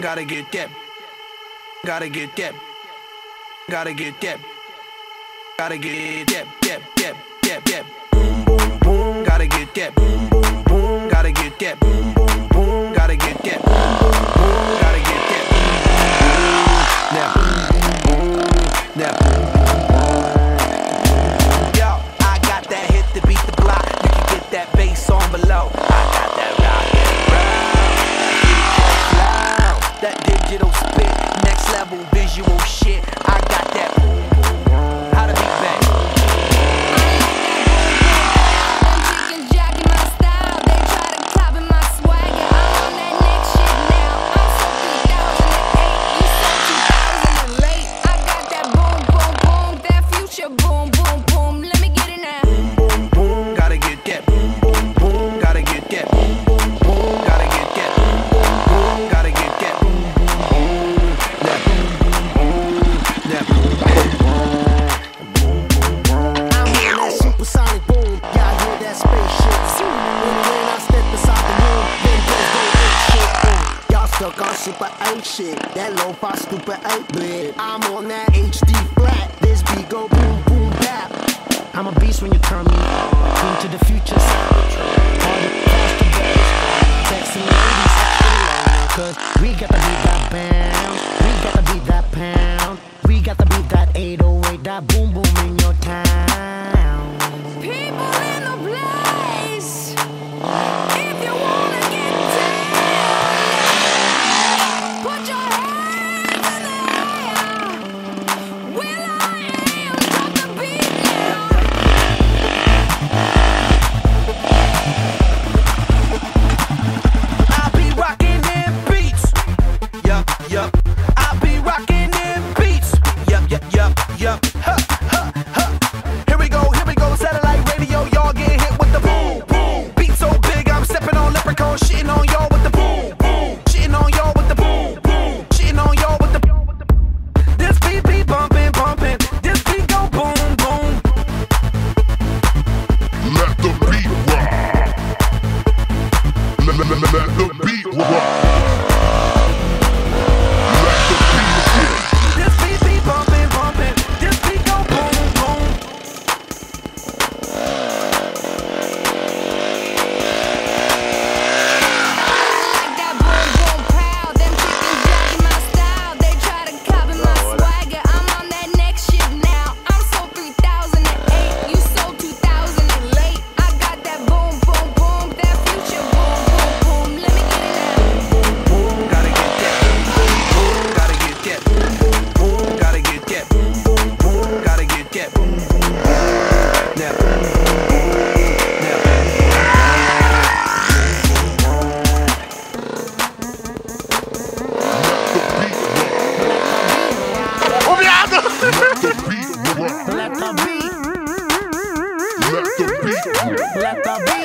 Gotta get that. Gotta get that. Gotta get that. Gotta get that. Boom, boom, boom. Gotta get that. Boom, boom, boom. Gotta get that. Boom, boom, boom. Gotta get that. Boom, boom, boom. Gotta get that. Now, now. Yo, I got that hit to beat the block. You can get that bass on below. I got that rock and roll. That digital spit, next level visual shit. I got that. How to beat back. Boom, boom, boom, let me get it now. Boom, boom, boom, gotta get that. Boom, boom, boom, gotta get that. Boom, boom, boom, gotta get that. Boom, boom, boom, gotta get that. Boom, boom, boom, that boom, boom, that boom, boom, boom, boom. I hear that supersonic boom, y'all hear that spaceship. When I step inside the room, then just go ape shit. Y'all stuck on super 8 shit, that lo-fi stupid 8-bit. I'm on that HD flat, this beat go boom, boom, bap. I'm a beast when you turn me into the future Cybertron. All the faster bass, sexy ladies, cause we got to beat that bounce, we got to beat that pound, we got to beat that 808, that boom boom in your town. People in the place, if you wanna get down, put your hands in the air. Will I am, drop the beat now. I be rocking them beats. Yup, yup. I be rocking them beats. Yup, yup, yup, yup. Ha, ha, ha. Here we go, satellite radio. Y'all get hit with the boom, boom. Beat so big, I'm stepping on leprechaun, shitting on y'all with the boom, boom. Shitting on y'all with the boom, boom. Shitting on y'all with the. This beat be bumping, bumping. This beat go boom, boom. Let the beat rock. Let the beat rock. Let the beat rock. This beat be bumping, bumping. This beat go boom, boom. Like that boom, boom, pow. Them chickens jacking my style. They try to copy my swagger. I'm on that next shit now. I'm so 3008. You so 2000 late. I got that boom, boom, boom. That future boom, boom, boom. Let me get it now. Boom, gotta get that. Boom, boom, gotta get that. Boom, boom, gotta get that. Boom, boom, gotta get that. Boom, boom, now, boom, Let the beat rock. Let the beat, Let the beat rock. let the beat.